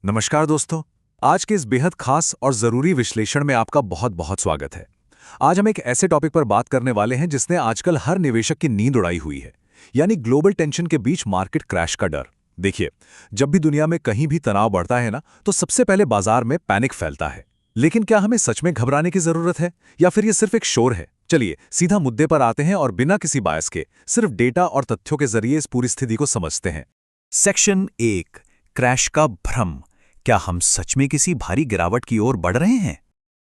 नमस्कार दोस्तों। आज के इस बेहद खास और ज़रूरी विश्लेषण में आपका बहुत बहुत स्वागत है। आज हम एक ऐसे टॉपिक पर बात करने वाले हैं जिसने आजकल हर निवेशक की नींद उड़ाई हुई है, यानी ग्लोबल टेंशन के बीच मार्केट क्रैश का डर। देखिए, जब भी दुनिया में कहीं भी तनाव बढ़ता है ना, तो सबसे पहले बाजार में पैनिक फैलता है। लेकिन क्या हमें सच में घबराने की ज़रूरत है या फिर ये सिर्फ एक शोर है? चलिए सीधा मुद्दे पर आते हैं और बिना किसी बायस के सिर्फ डेटा और तथ्यों के जरिए इस पूरी स्थिति को समझते हैं। सेक्शन 1, क्रैश का भ्रम। क्या हम सच में किसी भारी गिरावट की ओर बढ़ रहे हैं?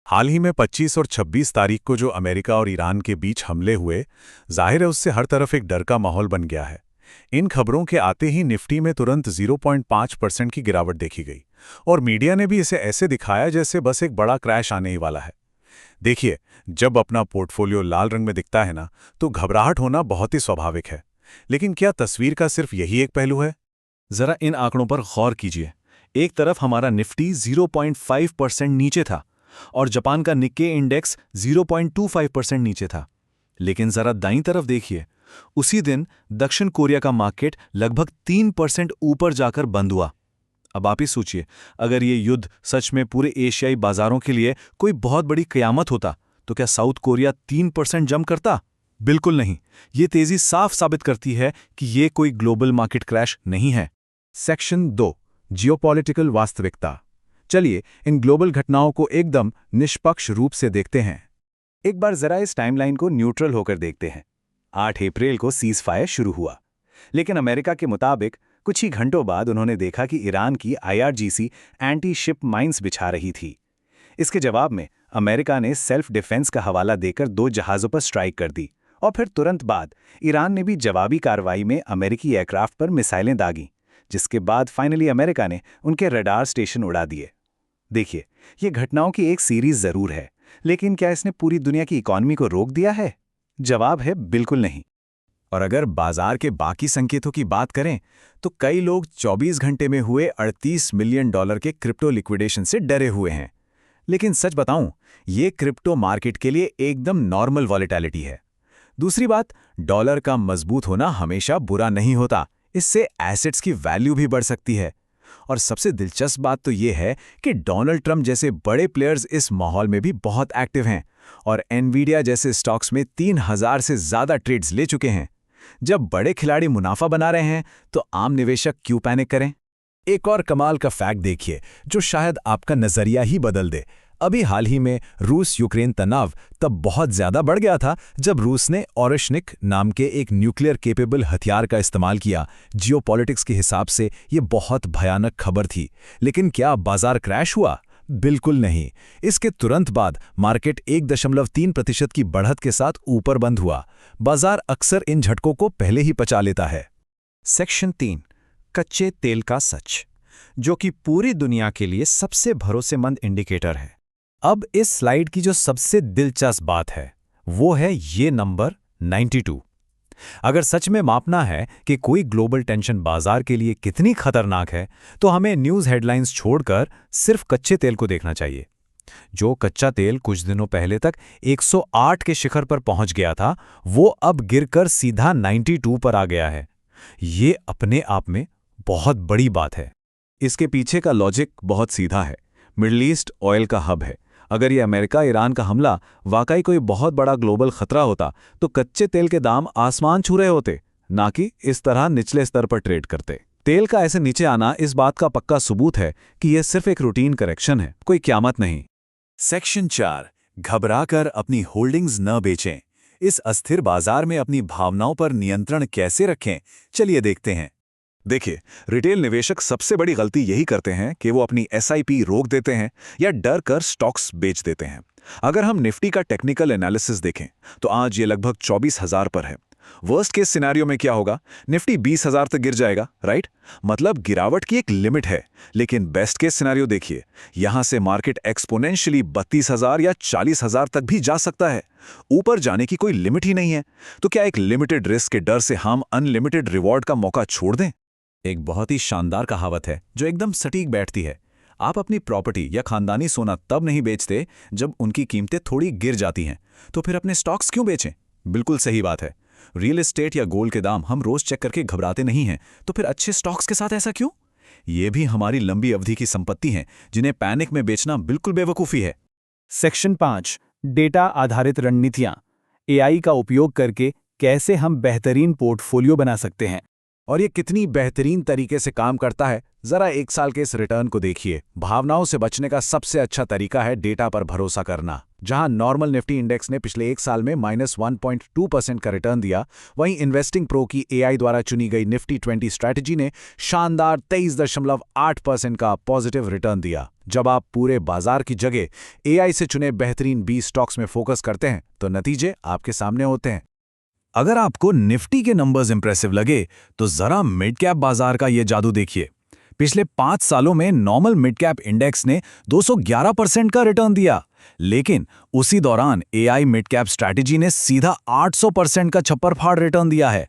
हाल ही में 25 और 26 तारीख को जो अमेरिका और ईरान के बीच हमले हुए, जाहिर है उससे हर तरफ एक डर का माहौल बन गया है। इन खबरों के आते ही निफ्टी में तुरंत 0.5% की गिरावट देखी गई और मीडिया ने भी इसे ऐसे दिखाया जैसे बस एक बड़ा क्रैश आने ही वाला है। देखिए, जब अपना पोर्टफोलियो लाल रंग में दिखता है ना, तो घबराहट होना बहुत ही स्वाभाविक है। लेकिन क्या तस्वीर का सिर्फ यही एक पहलू है? जरा इन आंकड़ों पर गौर कीजिए। एक तरफ हमारा निफ्टी 0.5% नीचे था और जापान का निक्के इंडेक्स 0.25% नीचे था। लेकिन जरा दाईं तरफ देखिए, उसी दिन दक्षिण कोरिया का मार्केट लगभग 3% ऊपर जाकर बंद हुआ। अब आप ही सोचिए, अगर ये युद्ध सच में पूरे एशियाई बाजारों के लिए कोई बहुत बड़ी कयामत होता, तो क्या साउथ कोरिया 3% जंप करता? बिल्कुल नहीं। ये तेजी साफ साबित करती है कि ये कोई ग्लोबल मार्केट क्रैश नहीं है। सेक्शन 2, जियोपॉलिटिकल वास्तविकता। चलिए इन ग्लोबल घटनाओं को एकदम निष्पक्ष रूप से देखते हैं। एक बार जरा इस टाइमलाइन को न्यूट्रल होकर देखते हैं। 8 अप्रैल को सीज फायर शुरू हुआ, लेकिन अमेरिका के मुताबिक कुछ ही घंटों बाद उन्होंने देखा कि ईरान की IRGC एंटी शिप माइंस बिछा रही थी। इसके जवाब में अमेरिका ने सेल्फ डिफेंस का हवाला देकर 2 जहाज़ों पर स्ट्राइक कर दी और फिर तुरंत बाद ईरान ने भी जवाबी कार्रवाई में अमेरिकी एयरक्राफ्ट पर मिसाइलें दागीं, जिसके बाद फाइनली अमेरिका ने उनके रडार स्टेशन उड़ा दिए। देखिए, ये घटनाओं की एक सीरीज जरूर है, लेकिन क्या इसने पूरी दुनिया की इकॉनमी को रोक दिया है? जवाब है बिल्कुल नहीं। और अगर बाजार के बाकी संकेतों की बात करें, तो कई लोग 24 घंटे में हुए $38 मिलियन के क्रिप्टो लिक्विडेशन से डरे हुए हैं। लेकिन सच बताऊं, ये क्रिप्टो मार्केट के लिए एकदम नॉर्मल वॉलेटिलिटी है। दूसरी बात, डॉलर का मजबूत होना हमेशा बुरा नहीं होता। इससे एसेट्स की वैल्यू भी बढ़ सकती है। और सबसे दिलचस्प बात तो ये है कि डोनाल्ड ट्रंप जैसे बड़े प्लेयर्स इस माहौल में भी बहुत एक्टिव हैं और एनवीडिया जैसे स्टॉक्स में 3000 से ज़्यादा ट्रेड्स ले चुके हैं। जब बड़े खिलाड़ी मुनाफा बना रहे हैं, तो आम निवेशक क्यों पैनिक करें? एक और कमाल का फैक्ट देखिए, जो शायद आपका नज़रिया ही बदल दे। अभी हाल ही में रूस यूक्रेन तनाव तब बहुत ज़्यादा बढ़ गया था जब रूस ने ओरेशनिक नाम के एक न्यूक्लियर केपेबल हथियार का इस्तेमाल किया। जियोपॉलिटिक्स के हिसाब से ये बहुत भयानक खबर थी। लेकिन क्या बाजार क्रैश हुआ? बिल्कुल नहीं। इसके तुरंत बाद मार्केट 1.3% की बढ़त के साथ ऊपर बंद हुआ। बाजार अक्सर इन झटकों को पहले ही पचा लेता है। सेक्शन 3, कच्चे तेल का सच, जो कि पूरी दुनिया के लिए सबसे भरोसेमंद इंडिकेटर है। अब इस स्लाइड की जो सबसे दिलचस्प बात है, वो है ये नंबर 92। अगर सच में मापना है कि कोई ग्लोबल टेंशन बाजार के लिए कितनी खतरनाक है, तो हमें न्यूज़ हेडलाइंस छोड़कर सिर्फ कच्चे तेल को देखना चाहिए। जो कच्चा तेल कुछ दिनों पहले तक 108 के शिखर पर पहुंच गया था, वो अब गिरकर सीधा 92 पर आ गया है। ये अपने आप में बहुत बड़ी बात है। इसके पीछे का लॉजिक बहुत सीधा है। मिडल ईस्ट ऑयल का हब है। अगर ये अमेरिका ईरान का हमला वाकई कोई बहुत बड़ा ग्लोबल खतरा होता, तो कच्चे तेल के दाम आसमान छू रहे होते, ना कि इस तरह निचले स्तर पर ट्रेड करते। तेल का ऐसे नीचे आना इस बात का पक्का सबूत है कि यह सिर्फ एक रूटीन करेक्शन है, कोई क़यामत नहीं। सेक्शन 4, घबराकर अपनी होल्डिंग्स न बेचें। इस अस्थिर बाजार में अपनी भावनाओं पर नियंत्रण कैसे रखें, चलिए देखते हैं। देखिए, रिटेल निवेशक सबसे बड़ी गलती यही करते हैं कि वो अपनी SIP रोक देते हैं या डर कर स्टॉक्स बेच देते हैं। अगर हम निफ्टी का टेक्निकल एनालिसिस देखें, तो आज ये लगभग 24,000 पर है। वर्स्ट केस सिनेरियो में क्या होगा? निफ्टी 20,000 तक गिर जाएगा, राइट? मतलब गिरावट की एक लिमिट है। लेकिन बेस्ट केस सिनेरियो देखिए, यहां से मार्केट एक्सपोनेंशियली 32,000 या 40,000 तक भी जा सकता है। ऊपर जाने की कोई लिमिट ही नहीं है। तो क्या एक लिमिटेड रिस्क के डर से हम अनलिमिटेड रिवॉर्ड का मौका छोड़ दें? एक बहुत ही शानदार कहावत है जो एकदम सटीक बैठती है। आप अपनी प्रॉपर्टी या खानदानी सोना तब नहीं बेचते जब उनकी कीमतें थोड़ी गिर जाती हैं। तो फिर अपने स्टॉक्स क्यों बेचें? बिल्कुल सही बात है। रियल एस्टेट या गोल्ड के दाम हम रोज चेक करके घबराते नहीं हैं, तो फिर अच्छे स्टॉक्स के साथ ऐसा क्यों? ये भी हमारी लंबी अवधि की संपत्ति हैं जिन्हें पैनिक में बेचना बिल्कुल बेवकूफ़ी है। सेक्शन 5 डेटा आधारित रणनीतियां एआई का उपयोग करके कैसे हम बेहतरीन पोर्टफोलियो बना सकते हैं। और ये कितनी बेहतरीन तरीके से काम करता है, जरा 1 साल के इस रिटर्न को देखिए। भावनाओं से बचने का सबसे अच्छा तरीका है डेटा पर भरोसा करना। जहां नॉर्मल निफ्टी इंडेक्स ने पिछले 1 साल में -1.2% का रिटर्न दिया, वहीं इन्वेस्टिंग प्रो की एआई द्वारा चुनी गई निफ्टी 20 स्ट्रैटेजी ने शानदार 23.8% का पॉजिटिव रिटर्न दिया। जब आप पूरे बाजार की जगह एआई से चुने बेहतरीन 20 स्टॉक्स में फोकस करते हैं तो नतीजे आपके सामने होते हैं। अगर आपको निफ्टी के नंबर्स इंप्रेसिव लगे तो जरा मिड कैप बाजार का ये जादू देखिए। पिछले 5 सालों में नॉर्मल मिड कैप इंडेक्स ने 211% का रिटर्न दिया, लेकिन उसी दौरान एआई मिड कैप स्ट्रैटेजी ने सीधा 800% का छप्पर फाड़ रिटर्न दिया है।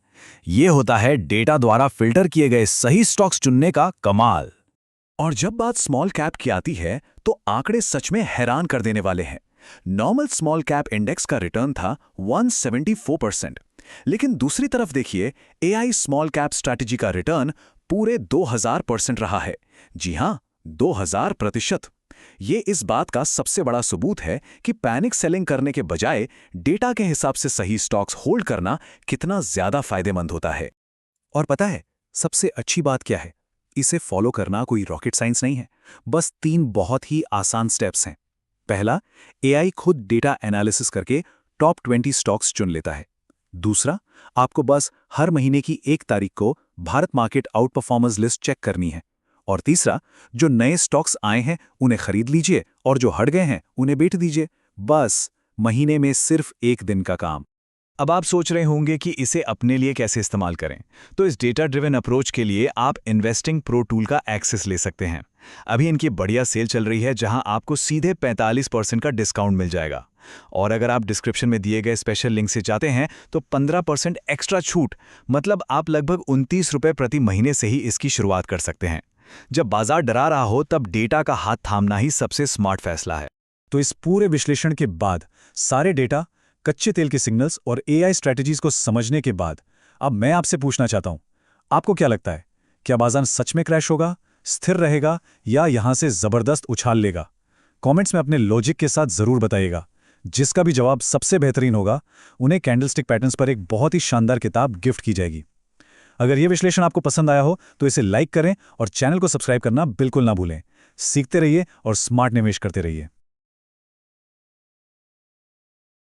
ये होता है डेटा द्वारा फिल्टर किए गए सही स्टॉक्स चुनने का कमाल। और जब बात स्मॉल कैप की आती है तो आंकड़े सच में हैरान कर देने वाले हैं। नॉर्मल स्मॉल कैप इंडेक्स का रिटर्न था 174%, लेकिन दूसरी तरफ देखिए एआई स्मॉल कैप स्ट्रैटेजी का रिटर्न पूरे 2000% रहा है। जी हां, 2000%। ये इस बात का सबसे बड़ा सबूत है कि पैनिक सेलिंग करने के बजाय डेटा के हिसाब से सही स्टॉक्स होल्ड करना कितना ज्यादा फायदेमंद होता है। और पता है सबसे अच्छी बात क्या है? इसे फॉलो करना कोई रॉकेट साइंस नहीं है, बस 3 बहुत ही आसान स्टेप्स हैं। पहला, एआई खुद डेटा एनालिसिस करके टॉप 20 स्टॉक्स चुन लेता है। दूसरा, आपको बस हर महीने की 1 तारीख को Bharat market out performers list check करनी है। और तीसरा, जो नए स्टॉक्स आए हैं उन्हें खरीद लीजिए और जो हट गए हैं उन्हें बेच दीजिए। बस महीने में सिर्फ 1 दिन का काम। अब आप सोच रहे होंगे कि इसे अपने लिए कैसे इस्तेमाल करें, तो इस डेटा ड्रिवन अप्रोच के लिए आप इन्वेस्टिंग प्रो टूल का एक्सेस ले सकते हैं। अभी इनकी बढ़िया सेल चल रही है जहां आपको सीधे 45% का डिस्काउंट मिल जाएगा। और अगर आप डिस्क्रिप्शन में दिए गए स्पेशल लिंक से जाते हैं तो 15% एक्स्ट्रा छूट, मतलब आप लगभग 29 रुपये प्रति महीने से ही इसकी शुरुआत कर सकते हैं। जब बाजार डरा रहा हो तब डेटा का हाथ थामना ही सबसे स्मार्ट फैसला है। तो इस पूरे विश्लेषण के बाद, सारे डेटा, कच्चे तेल के सिग्नल्स और एआई स्ट्रैटेजीज को समझने के बाद अब मैं आपसे पूछना चाहता हूं, आपको क्या लगता है, क्या बाजार सच में क्रैश होगा, स्थिर रहेगा या यहां से जबरदस्त उछाल लेगा? कमेंट्स में अपने लॉजिक के साथ जरूर बताइएगा। जिसका भी जवाब सबसे बेहतरीन होगा उन्हें कैंडलस्टिक पैटर्न्स पर एक बहुत ही शानदार किताब गिफ्ट की जाएगी। अगर यह विश्लेषण आपको पसंद आया हो तो इसे लाइक करें और चैनल को सब्सक्राइब करना बिल्कुल ना भूलें। सीखते रहिए और स्मार्ट निवेश करते रहिए।